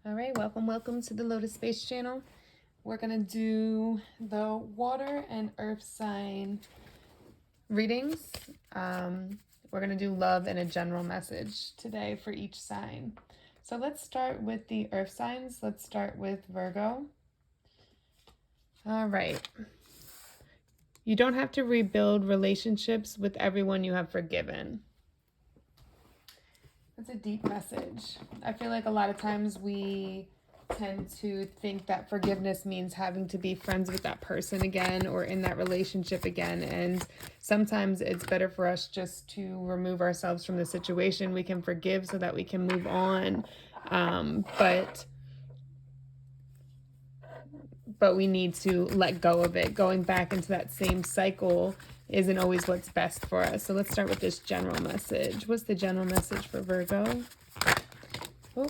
All right, welcome to the TheLotus.Space channel. We're going to do the water and earth sign readings. We're going to do love and a general message today for each sign. So let's start with the earth signs. Let's start with Virgo. All right. You don't have to rebuild relationships with everyone you have forgiven. That's a deep message. I feel like a lot of times we tend to think that forgiveness means having to be friends with that person again or in that relationship again. And sometimes it's better for us just to remove ourselves from the situation. We can forgive so that we can move on. But we need to let go of it. Going back into that same cycle isn't always what's best for us. So let's start with this general message. What's the general message for Virgo? Oh,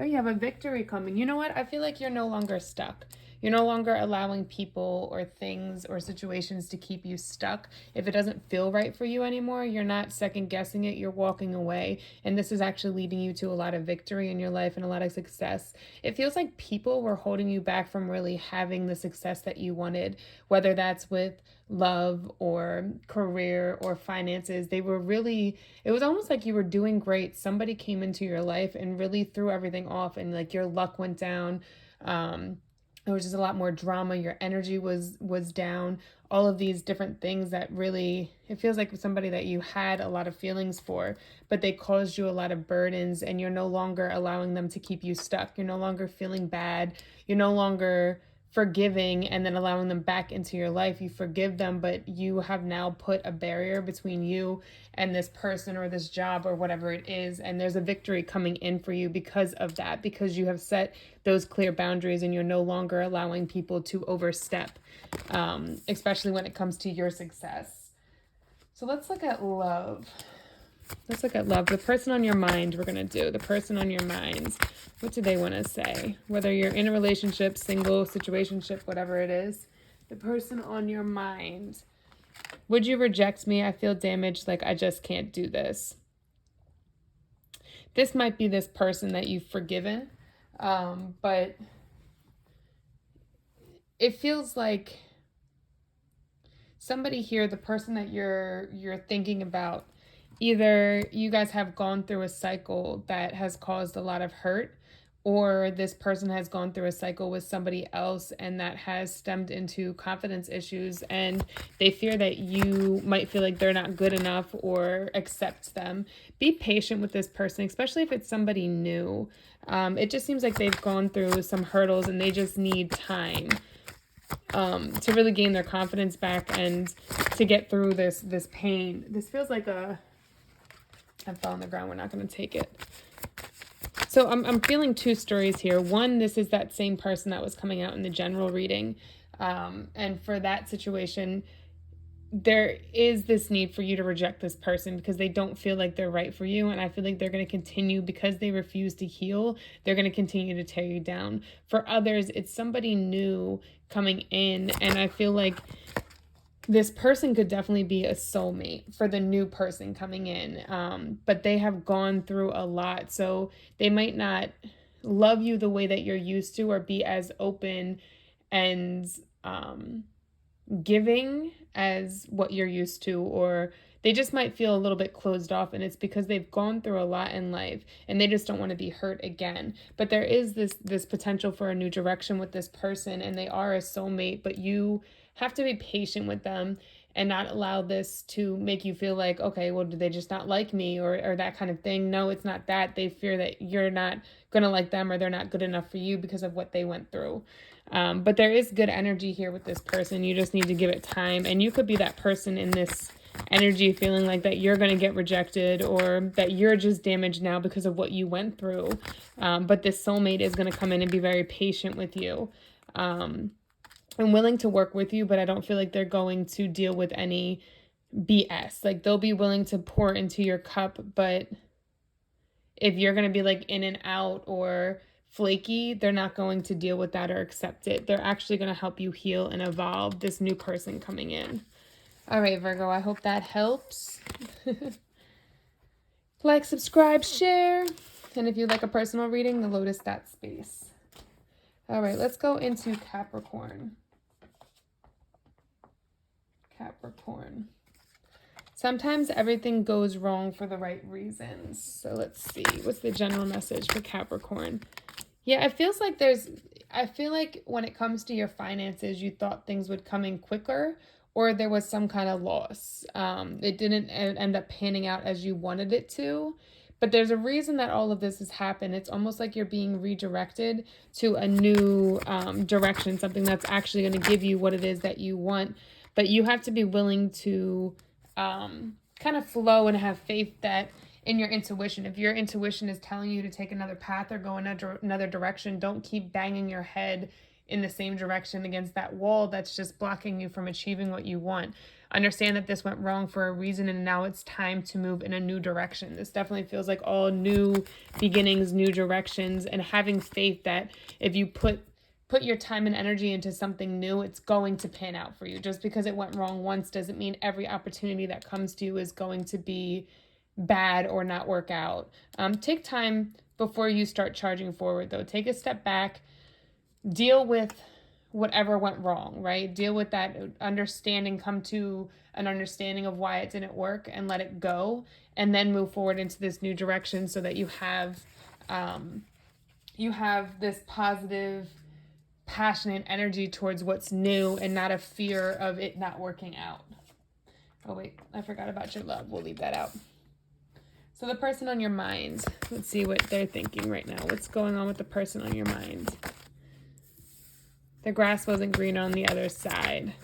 you have a victory coming. You know what? I feel like you're no longer stuck. You're no longer allowing people or things or situations to keep you stuck. If it doesn't feel right for you anymore, you're not second guessing it. You're walking away. And this is actually leading you to a lot of victory in your life and a lot of success. It feels like people were holding you back from really having the success that you wanted, whether that's with love or career or finances. They were really, it was almost like you were doing great. Somebody came into your life and really threw everything off, and like your luck went down. There was just a lot more drama. Your energy was down. All of these different things that really, it feels like somebody that you had a lot of feelings for, but they caused you a lot of burdens, and you're no longer allowing them to keep you stuck. You're no longer feeling bad. You're no longer forgiving and then allowing them back into your life. You forgive them, but you have now put a barrier between you and this person or this job or whatever it is. And there's a victory coming in for you because of that, because you have set those clear boundaries and you're no longer allowing people to overstep, especially when it comes to your success. So let's look at love. Let's look at love. The person on your mind, we're going to do. The person on your mind. What do they want to say? Whether you're in a relationship, single, situationship, whatever it is. The person on your mind. Would you reject me? I feel damaged, like I just can't do this. This might be this person that you've forgiven, but it feels like somebody here, the person that you're thinking about, either you guys have gone through a cycle that has caused a lot of hurt, or this person has gone through a cycle with somebody else and that has stemmed into confidence issues, and they fear that you might feel like they're not good enough or accept them. Be patient with this person, especially if it's somebody new. It just seems like they've gone through some hurdles and they just need time to really gain their confidence back and to get through this pain. This feels like I fell on the ground. We're not going to take it. So I'm feeling two stories here. One, this is that same person that was coming out in the general reading. And for that situation, there is this need for you to reject this person because they don't feel like they're right for you. And I feel like they're going to continue, because they refuse to heal, they're going to continue to tear you down. For others, it's somebody new coming in. And I feel like this person could definitely be a soulmate for the new person coming in. But they have gone through a lot. So they might not love you the way that you're used to, or be as open and giving as what you're used to, or they just might feel a little bit closed off, and it's because they've gone through a lot in life and they just don't want to be hurt again. But there is this potential for a new direction with this person, and they are a soulmate, but you have to be patient with them and not allow this to make you feel like, okay, well, do they just not like me, or that kind of thing. No, it's not that. They fear that you're not going to like them, or they're not good enough for you because of what they went through. But there is good energy here with this person. You just need to give it time. And you could be that person in this energy feeling like that you're going to get rejected, or that you're just damaged now because of what you went through. But this soulmate is going to come in and be very patient with you. I'm willing to work with you, but I don't feel like they're going to deal with any BS. Like, they'll be willing to pour into your cup, but if you're going to be like in and out or flaky, they're not going to deal with that or accept it. They're actually going to help you heal and evolve, this new person coming in. All right, Virgo, I hope that helps. Like, subscribe, share, And if you'd like a personal reading, TheLotus.Space. All right, let's go into Capricorn. Capricorn. Sometimes everything goes wrong for the right reasons. So let's see. What's the general message for Capricorn? Yeah, it feels like I feel like when it comes to your finances, you thought things would come in quicker, or there was some kind of loss. It didn't end up panning out as you wanted it to. But there's a reason that all of this has happened. It's almost like you're being redirected to a new direction, something that's actually going to give you what it is that you want. But you have to be willing to kind of flow and have faith that in your intuition. If your intuition is telling you to take another path or go another direction, don't keep banging your head in the same direction against that wall that's just blocking you from achieving what you want. Understand that this went wrong for a reason, and now it's time to move in a new direction. This definitely feels like all new beginnings, new directions, and having faith that if you put your time and energy into something new, it's going to pan out for you. Just because it went wrong once doesn't mean every opportunity that comes to you is going to be bad or not work out. Take time before you start charging forward, though. Take a step back, deal with whatever went wrong, right? Deal with that understanding, come to an understanding of why it didn't work, and let it go, and then move forward into this new direction so that you have this positive, passionate energy towards what's new and not a fear of it not working out. Oh wait, I forgot about your love. We'll leave that out. So the person on your mind, let's see what they're thinking right now. What's going on with the person on your mind? The grass wasn't greener on the other side.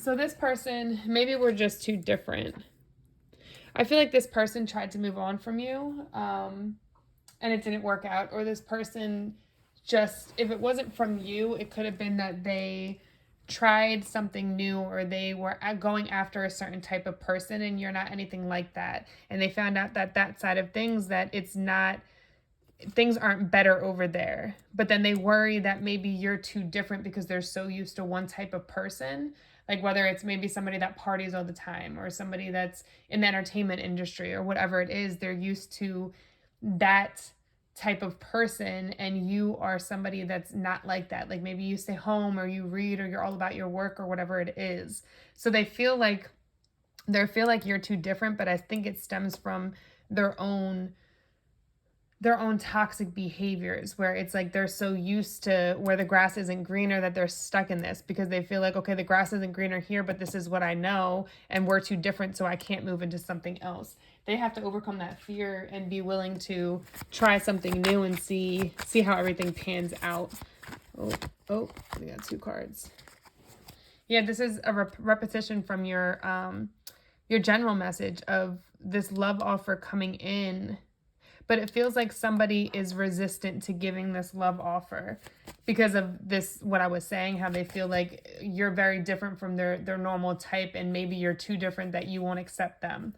So this person, maybe we're just too different. I feel like this person tried to move on from you, and it didn't work out. Or this person just, if it wasn't from you, it could have been that they tried something new, or they were going after a certain type of person, and you're not anything like that. And they found out that side of things, that it's not, things aren't better over there. But then they worry that maybe you're too different because they're so used to one type of person. Like whether it's maybe somebody that parties all the time, or somebody that's in the entertainment industry, or whatever it is, they're used to that type of person, and you are somebody that's not like that. Like maybe you stay home, or you read, or you're all about your work, or whatever it is. So they feel like you're too different, but I think it stems from their own toxic behaviors, where it's like they're so used to where the grass isn't greener that they're stuck in this, because they feel like, okay, the grass isn't greener here, but this is what I know, and we're too different, so I can't move into something else. They have to overcome that fear and be willing to try something new and see how everything pans out. Oh, we got 2 cards. Yeah, this is a repetition from your general message of this love offer coming in. But it feels like somebody is resistant to giving this love offer because of this, what I was saying, how they feel like you're very different from their normal type, and maybe you're too different that you won't accept them.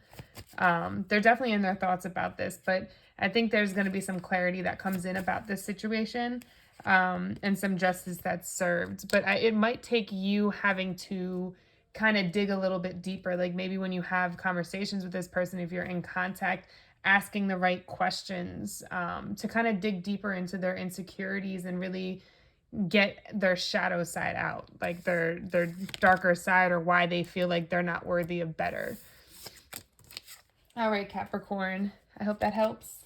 They're definitely in their thoughts about this, but I think there's going to be some clarity that comes in about this situation, and some justice that's served. But it might take you having to kind of dig a little bit deeper. Like maybe when you have conversations with this person, if you're in contact, asking the right questions, to kind of dig deeper into their insecurities and really get their shadow side out, like their darker side, or why they feel like they're not worthy of better. All right, Capricorn, I hope that helps.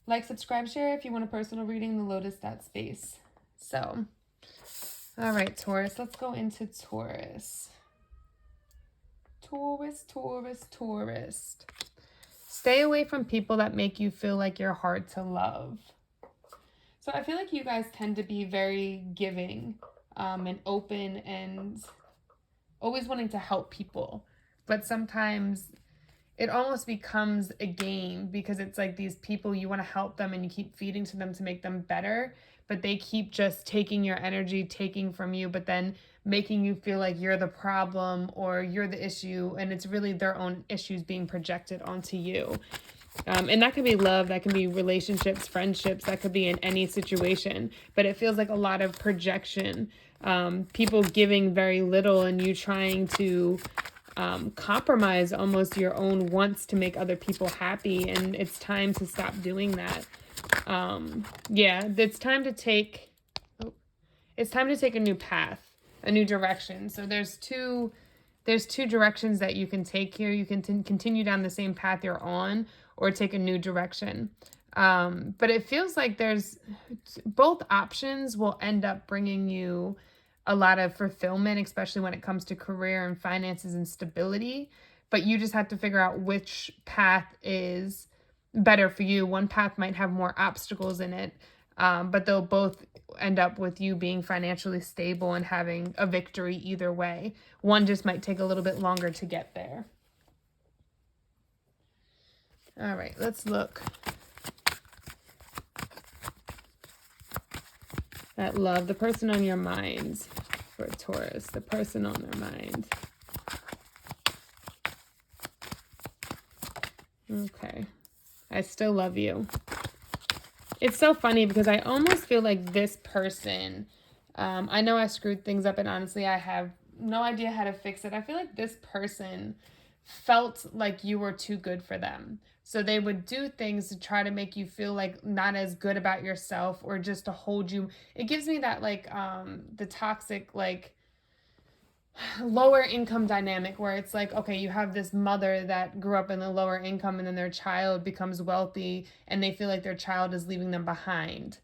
Like, subscribe, share if you want a personal reading, TheLotus.Space. So, all right, Taurus, let's go into Taurus. Taurus. Stay away from people that make you feel like you're hard to love. So I feel like you guys tend to be very giving, and open, and always wanting to help people. But sometimes it almost becomes a game, because it's like these people, you want to help them and you keep feeding to them to make them better, but they keep just taking your energy, taking from you, but then making you feel like you're the problem or you're the issue, and it's really their own issues being projected onto you. And that could be love, that can be relationships, friendships, that could be in any situation, but it feels like a lot of projection, people giving very little, and you trying to compromise almost your own wants to make other people happy. And it's time to stop doing that. Yeah, it's time to take a new path, a new direction. So there's two directions that you can take here. You can continue down the same path you're on, or take a new direction. But it feels like both options will end up bringing you a lot of fulfillment, especially when it comes to career and finances and stability. But you just have to figure out which path is better for you. One path might have more obstacles in it, but they'll both end up with you being financially stable and having a victory either way. One just might take a little bit longer to get there. All right, let's look at love. The person on your mind for Taurus. The person on their mind. Okay. I still love you. It's so funny because I almost feel like this person, I know I screwed things up and honestly I have no idea how to fix it. I feel like this person felt like you were too good for them. So they would do things to try to make you feel like not as good about yourself, or just to hold you. It gives me that like the toxic like lower income dynamic where it's like, okay, you have this mother that grew up in the lower income and then their child becomes wealthy and they feel like their child is leaving them behind.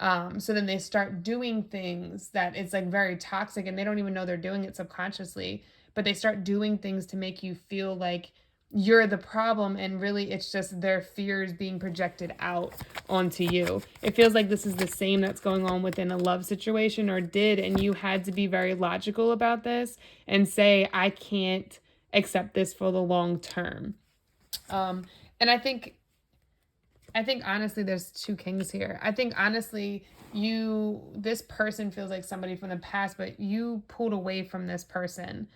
So then they start doing things that it's like very toxic and they don't even know they're doing it subconsciously, but they start doing things to make you feel like you're the problem, and really it's just their fears being projected out onto you. It feels like this is the same that's going on within a love situation, or did, and you had to be very logical about this and say, I can't accept this for the long term. And I think honestly there's two kings here. I think honestly this person feels like somebody from the past, but you pulled away from this person.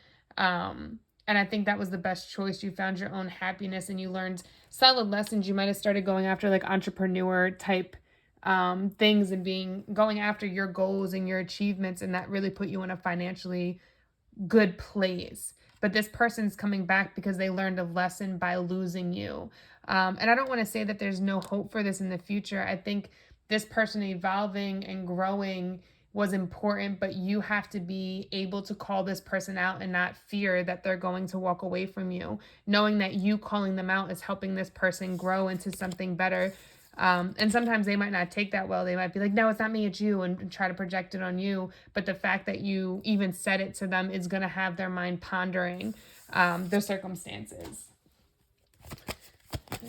And I think that was the best choice. You found your own happiness and you learned solid lessons. You might have started going after like entrepreneur type things and going after your goals and your achievements, and that really put you in a financially good place. But this person's coming back because they learned a lesson by losing you. And I don't want to say that there's no hope for this in the future. I think this person evolving and growing was important, but you have to be able to call this person out and not fear that they're going to walk away from you. Knowing that you calling them out is helping this person grow into something better. And sometimes they might not take that well. They might be like, no, it's not me, it's you, and try to project it on you. But the fact that you even said it to them is going to have their mind pondering their circumstances.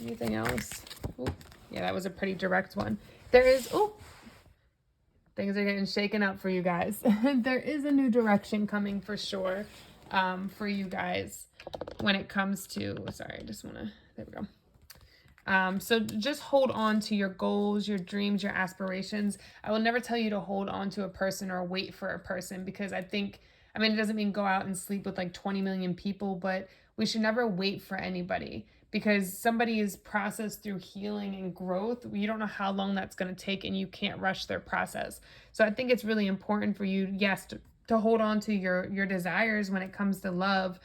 Anything else? Ooh, yeah, that was a pretty direct one. Things are getting shaken up for you guys. There is a new direction coming for sure for you guys when it comes to, there we go. So just hold on to your goals, your dreams, your aspirations. I will never tell you to hold on to a person or wait for a person, because it doesn't mean go out and sleep with like 20 million people, but we should never wait for anybody, because somebody is processed through healing and growth. You don't know how long that's going to take, and you can't rush their process. So I think it's really important for you, yes, to hold on to your desires when it comes to love,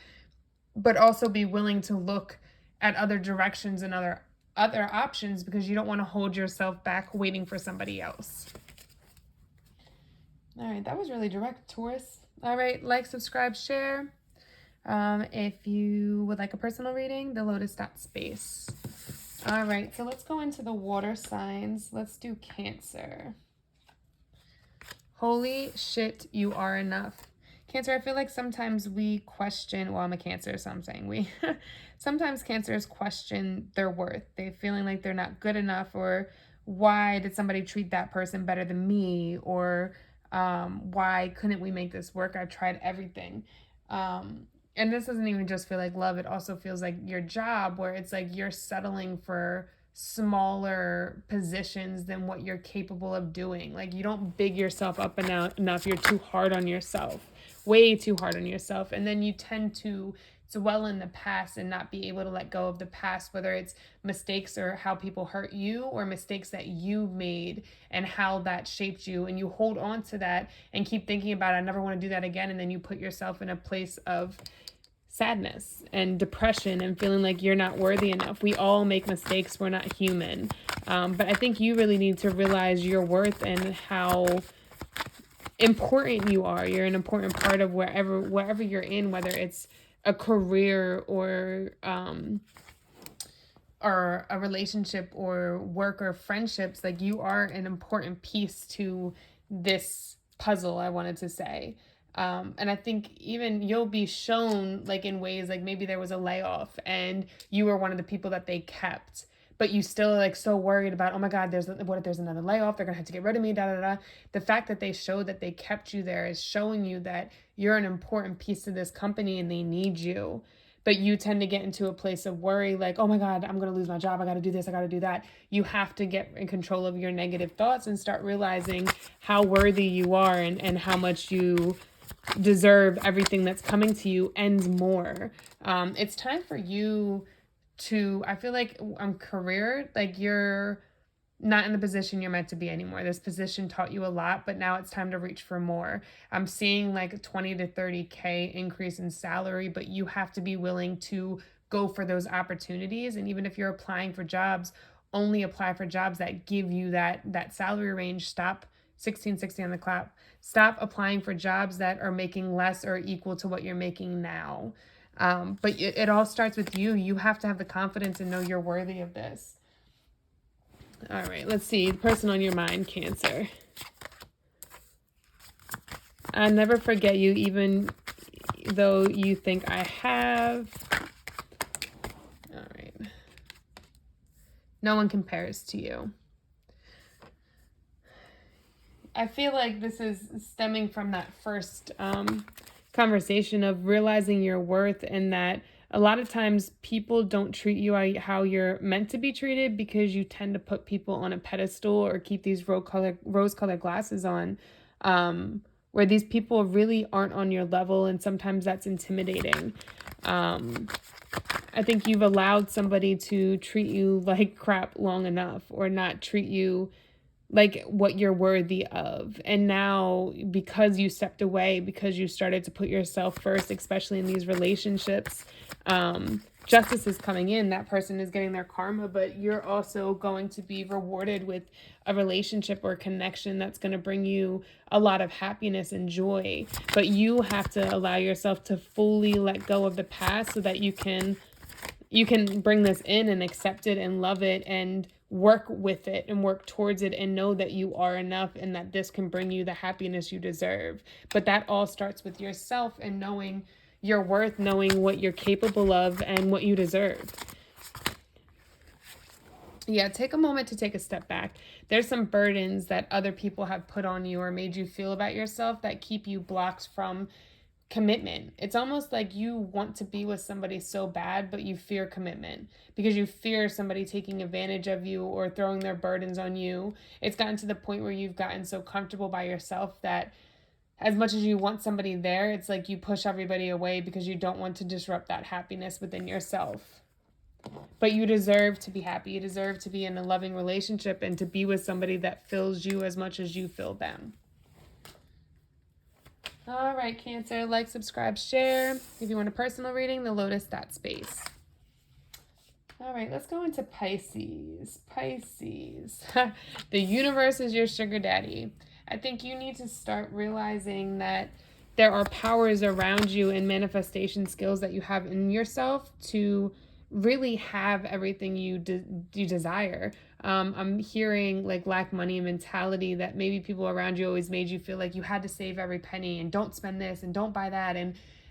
but also be willing to look at other directions and other options, because you don't want to hold yourself back waiting for somebody else. All right, that was really direct, Taurus. All right, like, subscribe, share. If you would like a personal reading, TheLotus.Space. All right, so let's go into the water signs. Let's do Cancer. Holy shit, you are enough. Cancer, I feel like sometimes we question, well, I'm a Cancer, so I'm saying we. Sometimes Cancers question their worth. They're feeling like they're not good enough, or why did somebody treat that person better than me, or why couldn't we make this work? I've tried everything. And this doesn't even just feel like love. It also feels like your job, where it's like you're settling for smaller positions than what you're capable of doing. Like, you don't big yourself up enough. You're too hard on yourself, way too hard on yourself. And then you tend to dwell in the past and not be able to let go of the past, whether it's mistakes or how people hurt you, or mistakes that you made and how that shaped you. And you hold on to that and keep thinking about, I never want to do that again. And then you put yourself in a place of sadness and depression and feeling like you're not worthy enough. We all make mistakes. We're not human. But I think you really need to realize your worth and how important you are. You're an important part of wherever you're in, whether it's a career or a relationship or work or friendships. Like, you are an important piece to this puzzle, I wanted to say. And I think even you'll be shown, like, in ways, like maybe there was a layoff and you were one of the people that they kept, but you still like so worried about, oh my God, what if there's another layoff? They're gonna have to get rid of me, da da da. The fact that they showed that they kept you there is showing you that you're an important piece of this company and they need you. But you tend to get into a place of worry, like, oh my God, I'm going to lose my job. I got to do this. I got to do that. You have to get in control of your negative thoughts and start realizing how worthy you are and how much you deserve everything that's coming to you and more. It's time for you to, I feel like career, like you're not in the position you're meant to be anymore. This position taught you a lot, but now it's time to reach for more. I'm seeing like a 20 to 30K increase in salary, but you have to be willing to go for those opportunities. And even if you're applying for jobs, only apply for jobs that give you that salary range. Stop 1660 on the clock. Stop applying for jobs that are making less or equal to what you're making now. But it all starts with you. You have to have the confidence and know you're worthy of this. All right, let's see. The person on your mind, Cancer. I never forget you, even though you think I have. All right. No one compares to you. I feel like this is stemming from that first conversation of realizing your worth, and that a lot of times people don't treat you how you're meant to be treated because you tend to put people on a pedestal or keep these rose-colored glasses on, where these people really aren't on your level, and sometimes that's intimidating. I think you've allowed somebody to treat you like crap long enough, or not treat you like what you're worthy of. And now, because you stepped away, because you started to put yourself first, especially in these relationships, justice is coming in. That person is getting their karma, but you're also going to be rewarded with a relationship or connection that's going to bring you a lot of happiness and joy. But you have to allow yourself to fully let go of the past so that you can bring this in and accept it and love it and work with it and work towards it and know that you are enough and that this can bring you the happiness you deserve. But that all starts with yourself and knowing your worth, knowing what you're capable of and what you deserve. Yeah, take a moment to take a step back. There's some burdens that other people have put on you or made you feel about yourself that keep you blocked from commitment. It's almost like you want to be with somebody so bad, but you fear commitment because you fear somebody taking advantage of you or throwing their burdens on you. It's gotten to the point where you've gotten so comfortable by yourself that as much as you want somebody there, it's like you push everybody away because you don't want to disrupt that happiness within yourself. But you deserve to be happy. You deserve to be in a loving relationship and to be with somebody that fills you as much as you fill them. All right, Cancer, like, subscribe, share. If you want a personal reading, TheLotus.Space. All right, let's go into Pisces. Pisces. The universe is your sugar daddy. I think you need to start realizing that there are powers around you and manifestation skills that you have in yourself to really have everything you desire. I'm hearing like lack money mentality, that maybe people around you always made you feel like you had to save every penny and don't spend this and don't buy that,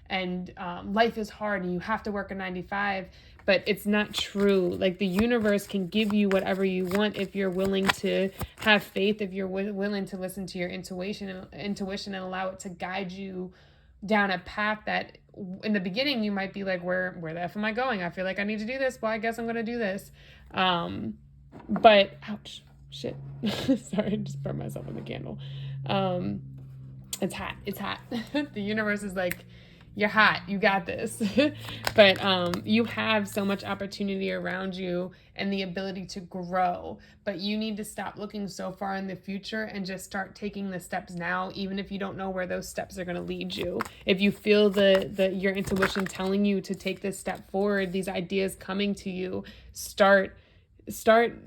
and life is hard and you have to work a 9 to 5. But it's not true. Like, the universe can give you whatever you want if you're willing to have faith, if you're willing to listen to your intuition and allow it to guide you down a path that in the beginning you might be like, where the F am I going? I feel like I need to do this. Well, I guess I'm going to do this. But ouch, shit. Sorry, I just burned myself with a candle. It's hot. The universe is like, You're hot. You got this. But you have so much opportunity around you and the ability to grow. But you need to stop looking so far in the future and just start taking the steps now, even if you don't know where those steps are going to lead you. If you feel your intuition telling you to take this step forward, these ideas coming to you, start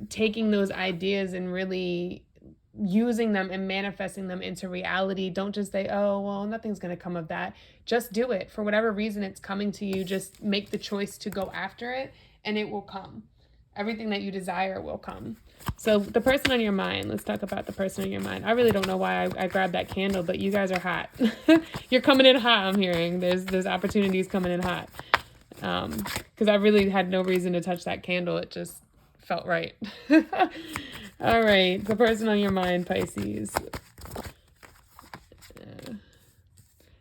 taking those ideas and really using them and manifesting them into reality. Don't just say, oh, well, nothing's going to come of that. Just do it. For whatever reason it's coming to you, just make the choice to go after it and it will come. Everything that you desire will come. So the person on your mind, let's talk about the person on your mind. I really don't know why I grabbed that candle, but you guys are hot. You're coming in hot, I'm hearing. There's opportunities coming in hot. Because I really had no reason to touch that candle. It just felt right. All right, the person on your mind, Pisces.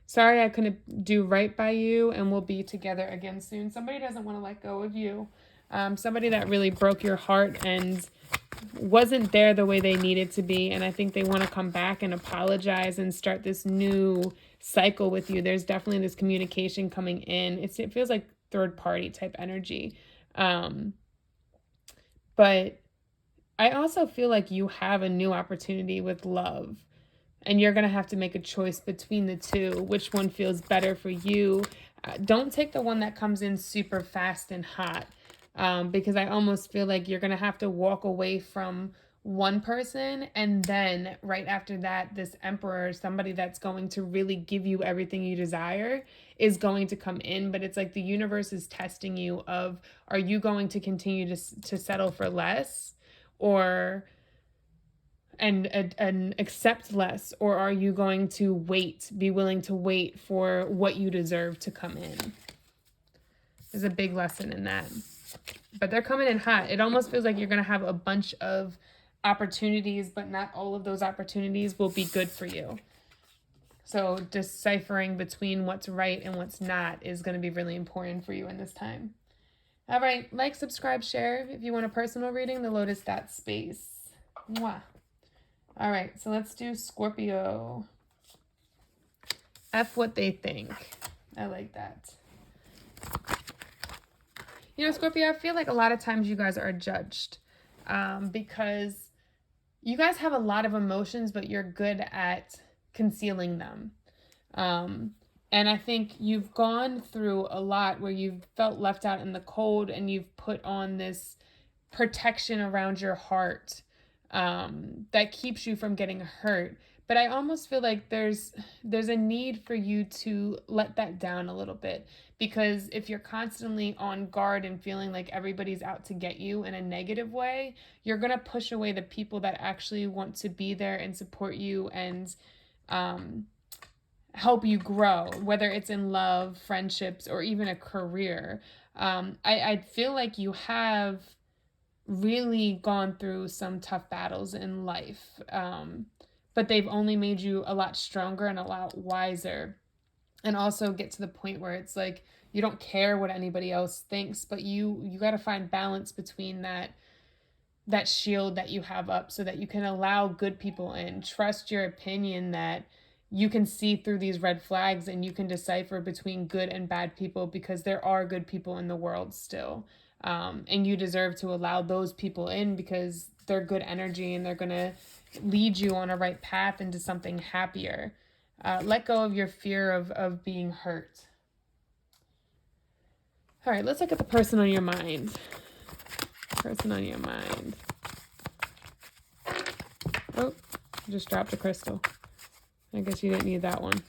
Sorry I couldn't do right by you, and we'll be together again soon. Somebody doesn't want to let go of you. Somebody that really broke your heart and wasn't there the way they needed to be, and I think they want to come back and apologize and start this new cycle with you. There's definitely this communication coming in. It feels like third party type energy. But I also feel like you have a new opportunity with love, and you're going to have to make a choice between the two. Which one feels better for you? Don't take the one that comes in super fast and hot, because I almost feel like you're going to have to walk away from one person, and then right after that, this emperor, somebody that's going to really give you everything you desire, is going to come in. But it's like the universe is testing you of, are you going to continue to settle for less, or and accept less, or are you going to be willing to wait for what you deserve to come in? There's a big lesson in that. But they're coming in hot. It almost feels like you're going to have a bunch of opportunities, but not all of those opportunities will be good for you. So deciphering between what's right and what's not is going to be really important for you in this time. All right, like, subscribe, share. If you want a personal reading, TheLotus.Space. Mwah. All right, so let's do Scorpio. F what they think. I like that. You know, Scorpio, I feel like a lot of times you guys are judged because you guys have a lot of emotions, but you're good at concealing them. And I think you've gone through a lot where you've felt left out in the cold, and you've put on this protection around your heart that keeps you from getting hurt. But I almost feel like there's a need for you to let that down a little bit, because if you're constantly on guard and feeling like everybody's out to get you in a negative way, you're going to push away the people that actually want to be there and support you and help you grow, whether it's in love, friendships, or even a career. I feel like you have really gone through some tough battles in life, but they've only made you a lot stronger and a lot wiser, and also get to the point where it's like you don't care what anybody else thinks, but you got to find balance between that shield that you have up, so that you can allow good people in. Trust your opinion that you can see through these red flags, and you can decipher between good and bad people, because there are good people in the world still. And you deserve to allow those people in, because they're good energy and they're going to lead you on a right path into something happier. Let go of your fear of being hurt. All right, let's look at the person on your mind. Person on your mind. Oh, just dropped a crystal. I guess you didn't need that one.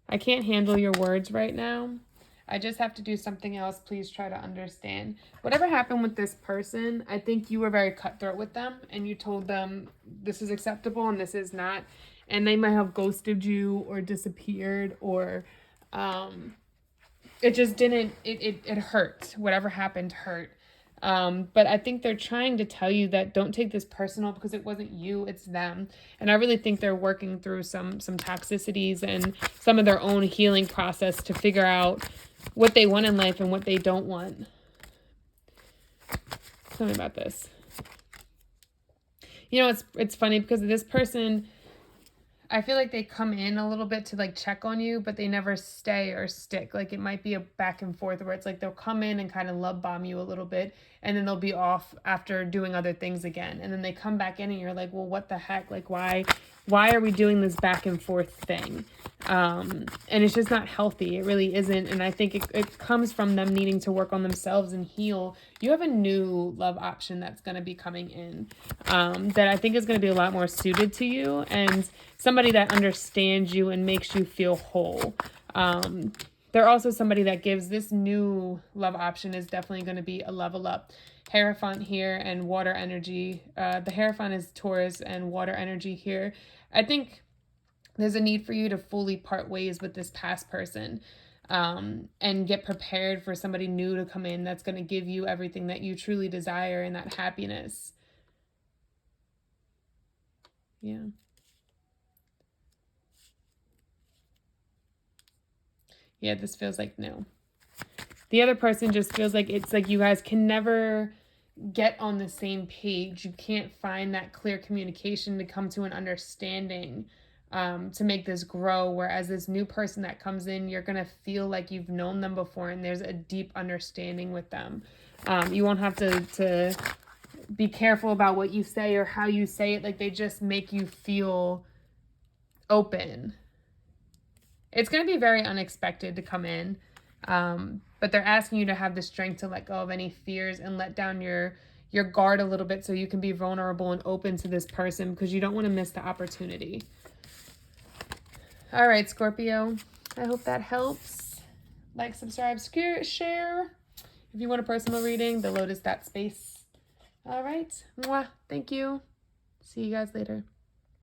I can't handle your words right now. I just have to do something else. Please try to understand. Whatever happened with this person, I think you were very cutthroat with them, and you told them this is acceptable and this is not. And they might have ghosted you or disappeared, or it just didn't, it hurt. Whatever happened hurt. But I think they're trying to tell you that don't take this personal, because it wasn't you, it's them. And I really think they're working through some toxicities and some of their own healing process to figure out what they want in life and what they don't want. Tell me about this. You know, it's funny because this person, I feel like they come in a little bit to like check on you, but they never stay or stick. Like it might be a back and forth where it's like they'll come in and kind of love bomb you a little bit, and then they'll be off after doing other things again. And then they come back in and you're like, well, what the heck? Like why are we doing this back and forth thing? And it's just not healthy. It really isn't. And I think it comes from them needing to work on themselves and heal. You have a new love option that's going to be coming in, that I think is going to be a lot more suited to you, and somebody that understands you and makes you feel whole. They're also somebody that gives this new love option is definitely going to be a level up. Hierophant here and water energy. The Hierophant is Taurus and water energy here. I think there's a need for you to fully part ways with this past person, and get prepared for somebody new to come in that's going to give you everything that you truly desire and that happiness. Yeah. Yeah, this feels like no. The other person just feels like it's like you guys can never get on the same page. You can't find that clear communication to come to an understanding, to make this grow. Whereas this new person that comes in, you're going to feel like you've known them before and there's a deep understanding with them. You won't have to be careful about what you say or how you say it. Like they just make you feel open. It's going to be very unexpected to come in. But they're asking you to have the strength to let go of any fears and let down your guard a little bit so you can be vulnerable and open to this person, because you don't want to miss the opportunity. All right, Scorpio, I hope that helps. Like, subscribe, share. If you want a personal reading, TheLotus.Space. All right. Mwah. Thank you. See you guys later.